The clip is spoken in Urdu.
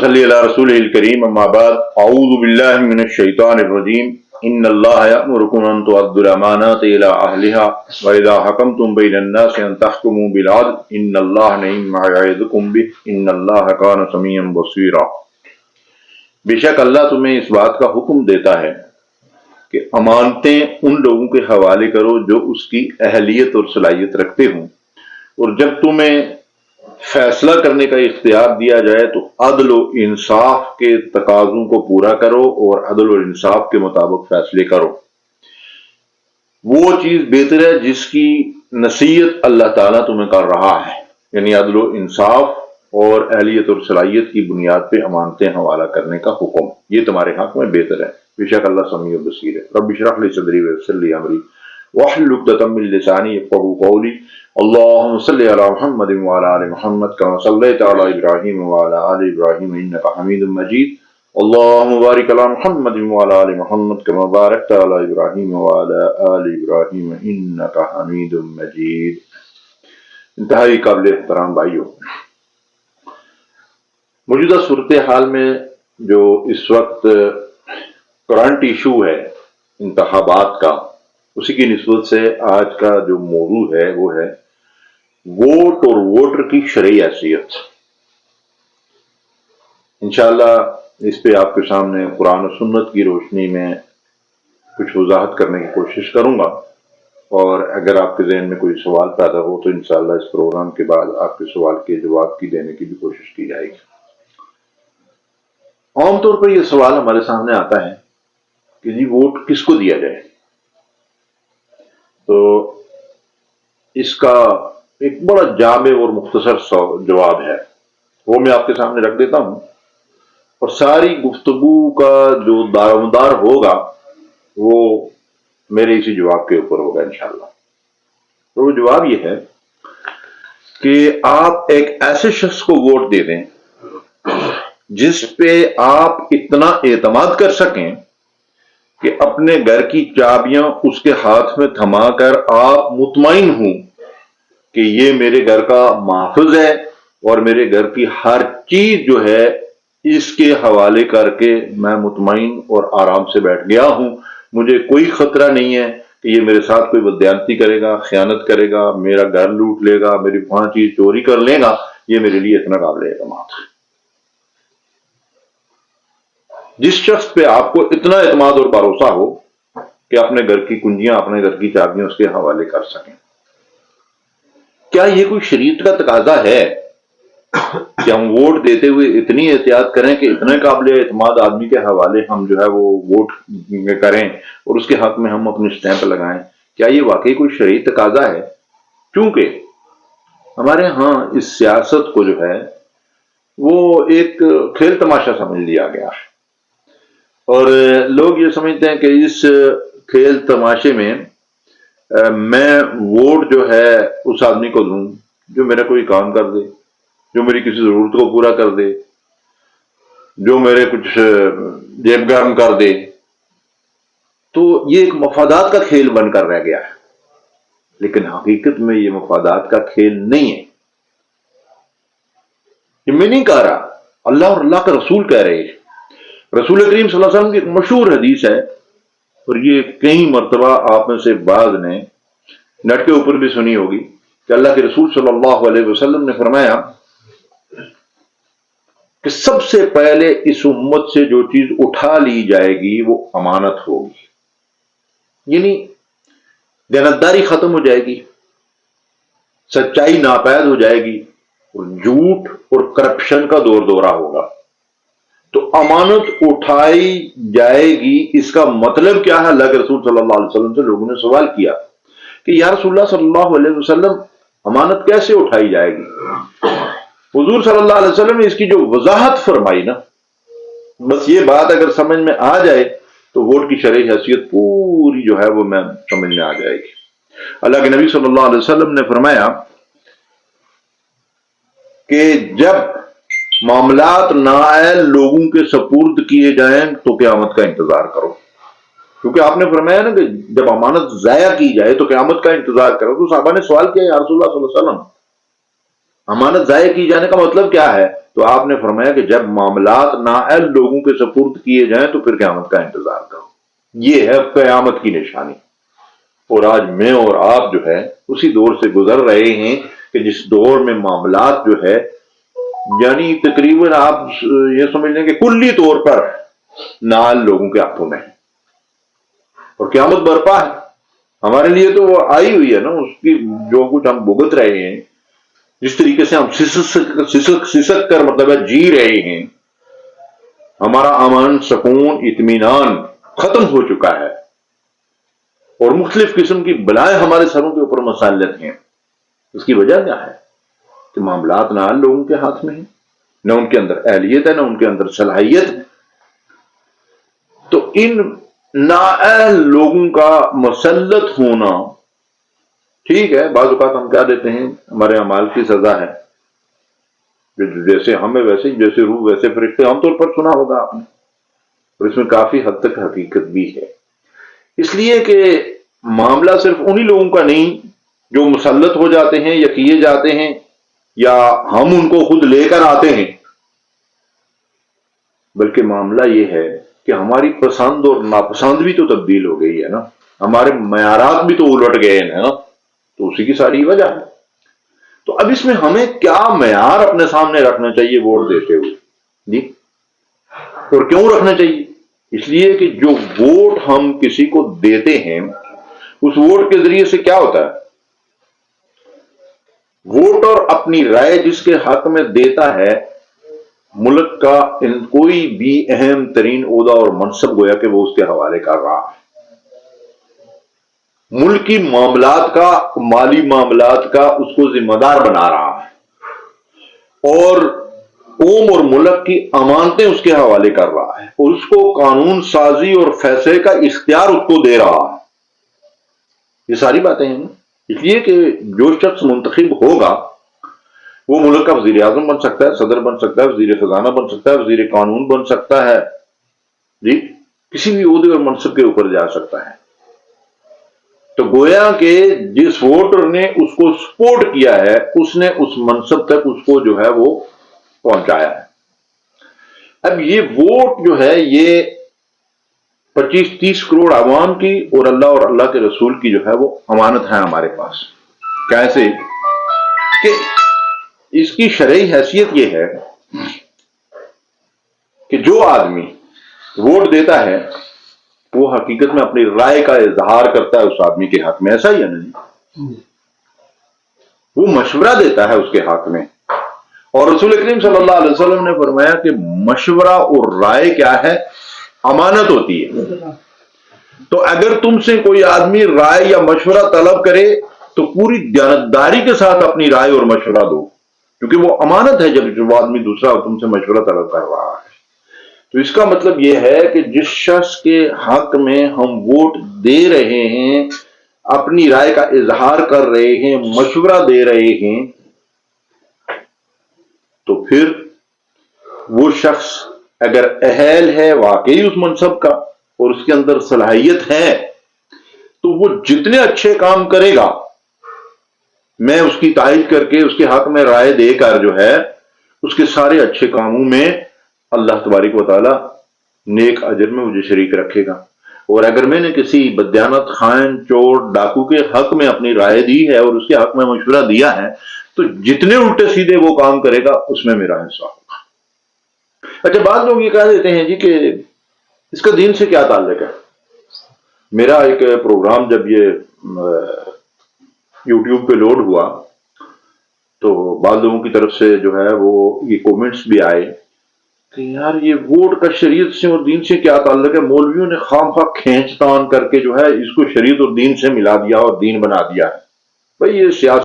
صلی اللہ رسول الکریم اما بعد اعوذ باللہ من الشیطان الرجیم ان اللہ یأمرکم ان تؤدوا الامانات الی اہلها واذا حکمتم بین الناس ان تحکموا بالعدل ان اللہ نعم ما یعظکم به ان اللہ کان سمیعا بصیرا۔ بے شک اللہ تمہیں اس بات کا حکم دیتا ہے کہ امانتیں ان لوگوں کے حوالے کرو جو اس کی اہلیت اور صلاحیت رکھتے ہوں، اور جب تمہیں فیصلہ کرنے کا اختیار دیا جائے تو عدل و انصاف کے تقاضوں کو پورا کرو اور عدل و انصاف کے مطابق فیصلے کرو۔ وہ چیز بہتر ہے جس کی نصیحت اللہ تعالیٰ تمہیں کر رہا ہے، یعنی عدل و انصاف اور اہلیت اور صلاحیت کی بنیاد پہ امانتیں حوالہ کرنے کا حکم، یہ تمہارے حق میں بہتر ہے۔ بے شک اللہ سمیع و بصیر ہے۔ رب اشرح لی صدری ویسر لی امری واحلل عقدۃ من لسانی یفقهوا قولی۔ اللهم صل على محمد وعلى آل محمد كما صليت على إبراهيم وعلى آل إبراهيم إنك حميد مجيد۔ اللهم بارك على محمد وعلى آل محمد كما باركت على إبراهيم وعلى آل إبراهيم إنك حميد مجيد۔ انتہائی قابل احترام بھائیو، موجودہ صورتحال میں جو اس وقت کرنٹ ایشو ہے انتخابات کا، اسی کی نسبت سے آج کا جو موضوع ہے وہ ہے ووٹ اور ووٹر کی شرعی حیثیت۔ انشاءاللہ اس پہ آپ کے سامنے قرآن و سنت کی روشنی میں کچھ وضاحت کرنے کی کوشش کروں گا، اور اگر آپ کے ذہن میں کوئی سوال پیدا ہو تو انشاءاللہ اس پروگرام کے بعد آپ کے سوال کے جواب کی دینے کی بھی کوشش کی جائے گی۔ عام طور پر یہ سوال ہمارے سامنے آتا ہے کہ جی ووٹ کس کو دیا جائے، تو اس کا ایک بڑا جامع اور مختصر جواب ہے، وہ میں آپ کے سامنے رکھ دیتا ہوں، اور ساری گفتگو کا جو دارومدار ہوگا وہ میرے اسی جواب کے اوپر ہوگا انشاءاللہ۔ تو وہ جواب یہ ہے کہ آپ ایک ایسے شخص کو ووٹ دے دیں جس پہ آپ اتنا اعتماد کر سکیں کہ اپنے گھر کی چابیاں اس کے ہاتھ میں تھما کر آپ مطمئن ہوں کہ یہ میرے گھر کا محافظ ہے اور میرے گھر کی ہر چیز جو ہے اس کے حوالے کر کے میں مطمئن اور آرام سے بیٹھ گیا ہوں، مجھے کوئی خطرہ نہیں ہے کہ یہ میرے ساتھ کوئی بددیانتی کرے گا، خیانت کرے گا، میرا گھر لوٹ لے گا، میری وہاں چیز چوری کر لے گا۔ یہ میرے لیے اتنا قابل اعتماد ہے۔ جس شخص پہ آپ کو اتنا اعتماد اور بھروسہ ہو کہ اپنے گھر کی کنجیاں، اپنے گھر کی چابیاں اس کے حوالے کر سکیں، کیا یہ کوئی شریعت کا تقاضا ہے کہ ہم ووٹ دیتے ہوئے اتنی احتیاط کریں کہ اتنے قابل اعتماد آدمی کے حوالے ہم جو ہے وہ ووٹ کریں اور اس کے حق میں ہم اپنی سٹیمپ لگائیں؟ کیا یہ واقعی کوئی شرعی تقاضا ہے؟ چونکہ ہمارے ہاں اس سیاست کو جو ہے وہ ایک کھیل تماشا سمجھ لیا گیا ہے، اور لوگ یہ سمجھتے ہیں کہ اس کھیل تماشے میں میں ووٹ جو ہے اس آدمی کو دوں جو میرا کوئی کام کر دے، جو میری کسی ضرورت کو پورا کر دے، جو میرے کچھ جیب گرم کر دے۔ تو یہ ایک مفادات کا کھیل بن کر رہ گیا ہے، لیکن حقیقت میں یہ مفادات کا کھیل نہیں ہے۔ یہ میں نہیں کہہ رہا، اللہ اور اللہ کا رسول کہہ رہے ہیں۔ رسول کریم صلی اللہ علیہ وسلم کی ایک مشہور حدیث ہے، اور یہ کئی مرتبہ آپ میں سے بعض نے نیٹ کے اوپر بھی سنی ہوگی، کہ اللہ کے رسول صلی اللہ علیہ وسلم نے فرمایا کہ سب سے پہلے اس امت سے جو چیز اٹھا لی جائے گی وہ امانت ہوگی، یعنی دیانتداری ختم ہو جائے گی، سچائی ناپید ہو جائے گی، اور جھوٹ اور کرپشن کا دور دورہ ہوگا۔ تو امانت اٹھائی جائے گی، اس کا مطلب کیا ہے؟ اللہ کے رسول صلی اللہ علیہ وسلم سے لوگوں نے سوال کیا کہ یا رسول اللہ صلی اللہ علیہ وسلم امانت کیسے اٹھائی جائے گی؟ حضور صلی اللہ علیہ وسلم نے اس کی جو وضاحت فرمائی نا، بس یہ بات اگر سمجھ میں آ جائے تو ووٹ کی شرعی حیثیت پوری جو ہے وہ میں سمجھ میں آ جائے گی۔ اللہ کے نبی صلی اللہ علیہ وسلم نے فرمایا کہ جب معاملات نااہل لوگوں کے سپرد کیے جائیں تو قیامت کا انتظار کرو، کیونکہ آپ نے فرمایا نا کہ جب امانت ضائع کی جائے تو قیامت کا انتظار کرو۔ تو صحابہ نے سوال کیا یا رسول اللہ صلی اللہ علیہ وسلم امانت ضائع کی جانے کا مطلب کیا ہے؟ تو آپ نے فرمایا کہ جب معاملات نااہل لوگوں کے سپرد کیے جائیں تو پھر قیامت کا انتظار کرو. یہ ہے قیامت کی نشانی. اور آج میں اور آپ جو ہے اسی دور سے گزر رہے ہیں کہ جس دور میں معاملات جو ہے یعنی تقریباً آپ یہ سمجھ لیں کہ کلی طور پر نااہل لوگوں کے ہاتھوں میں ہے. اور قیامت برپا ہے ہمارے لیے تو وہ آئی ہوئی ہے نا. اس کی جو کچھ ہم بھگت رہے ہیں، جس طریقے سے ہم سسک کر مطلب جی رہے ہیں، ہمارا امن، سکون، اطمینان ختم ہو چکا ہے اور مختلف قسم کی بلائیں ہمارے سروں کے اوپر مسلط ہیں. اس کی وجہ کیا ہے؟ کہ معاملات نہ لوگوں کے ہاتھ میں ہیں، نہ ان کے اندر اہلیت ہے، نہ ان کے اندر صلاحیت ہے. تو ان نااہل لوگوں کا مسلط ہونا، ٹھیک ہے بعض اوقات ہم کیا دیتے ہیں ہمارے اعمال کی سزا ہے، جیسے ہمیں ویسے جیسے روح ویسے فرشتے، عام طور پر سنا ہوگا آپ نے، اور اس میں کافی حد تک حقیقت بھی ہے. اس لیے کہ معاملہ صرف انہی لوگوں کا نہیں جو مسلط ہو جاتے ہیں یا کیے جاتے ہیں یا ہم ان کو خود لے کر آتے ہیں، بلکہ معاملہ یہ ہے کہ ہماری پسند اور ناپسند بھی تو تبدیل ہو گئی ہے نا، ہمارے معیارات بھی تو الٹ گئے ہیں نا. تو اسی کی ساری وجہ ہے. تو اب اس میں ہمیں کیا معیار اپنے سامنے رکھنا چاہیے ووٹ دیتے ہوئے؟ جی، اور کیوں رکھنا چاہیے؟ اس لیے کہ جو ووٹ ہم کسی کو دیتے ہیں اس ووٹ کے ذریعے سے کیا ہوتا ہے؟ ووٹ اور اپنی رائے جس کے حق میں دیتا ہے، ملک کا کوئی بھی اہم ترین عہدہ اور منصب گویا کہ وہ اس کے حوالے کر رہا ہے. ملکی معاملات کا، مالی معاملات کا اس کو ذمہ دار بنا رہا ہے اور قوم اور ملک کی امانتیں اس کے حوالے کر رہا ہے اور اس کو قانون سازی اور فیصلے کا اختیار اس کو دے رہا ہے. یہ ساری باتیں ہیں. اس لیے کہ جو شخص منتخب ہوگا وہ ملک کا وزیر اعظم بن سکتا ہے، صدر بن سکتا ہے، وزیر خزانہ بن سکتا ہے، وزیر قانون بن سکتا ہے، جی کسی بھی عہدے اور منصب کے اوپر جا سکتا ہے. تو گویا کہ جس ووٹر نے اس کو سپورٹ کیا ہے اس نے اس منصب تک اس کو جو ہے وہ پہنچایا ہے. اب یہ ووٹ جو ہے یہ 25-30 کروڑ عوام کی اور اللہ کے رسول کی جو ہے وہ امانت ہے ہمارے پاس. کیسے کہ اس کی شرعی حیثیت یہ ہے کہ جو آدمی ووٹ دیتا ہے وہ حقیقت میں اپنی رائے کا اظہار کرتا ہے اس آدمی کے حق میں. ایسا ہی ہے نا، وہ مشورہ دیتا ہے اس کے حق میں. اور رسول کریم صلی اللہ علیہ وسلم نے فرمایا کہ مشورہ اور رائے کیا ہے؟ امانت ہوتی ہے. تو اگر تم سے کوئی آدمی رائے یا مشورہ طلب کرے تو پوری دیانتداری کے ساتھ اپنی رائے اور مشورہ دو، کیونکہ وہ امانت ہے. جب جو آدمی دوسرا تم سے مشورہ طلب کر رہا ہے تو اس کا مطلب یہ ہے کہ جس شخص کے حق میں ہم ووٹ دے رہے ہیں، اپنی رائے کا اظہار کر رہے ہیں، مشورہ دے رہے ہیں، تو پھر وہ شخص اگر اہل ہے واقعی اس منصب کا اور اس کے اندر صلاحیت ہے تو وہ جتنے اچھے کام کرے گا میں اس کی تائید کر کے اس کے حق میں رائے دے کر جو ہے اس کے سارے اچھے کاموں میں اللہ تبارک و تعالی نیک اجر میں مجھے شریک رکھے گا. اور اگر میں نے کسی بدیانت، خائن، چور، ڈاکو کے حق میں اپنی رائے دی ہے اور اس کے حق میں مشورہ دیا ہے تو جتنے الٹے سیدھے وہ کام کرے گا اس میں میرا حصہ ہوگا. اچھا، بعض لوگ یہ کہہ دیتے ہیں جی کہ اس کا دین سے کیا تعلق ہے؟ میرا ایک پروگرام جب یہ یوٹیوب پہ لوڈ ہوا تو بعض لوگوں کی طرف سے جو ہے وہ یہ کومنٹس بھی آئے کہ یار یہ ووٹ کا شریعت سے اور دین سے کیا تعلق ہے؟ مولویوں نے خام خواہ کھینچ تان کر کے جو ہے اس کو شریعت اور دین سے ملا دیا اور دین بنا دیا ہے. بھائی یہ سیاست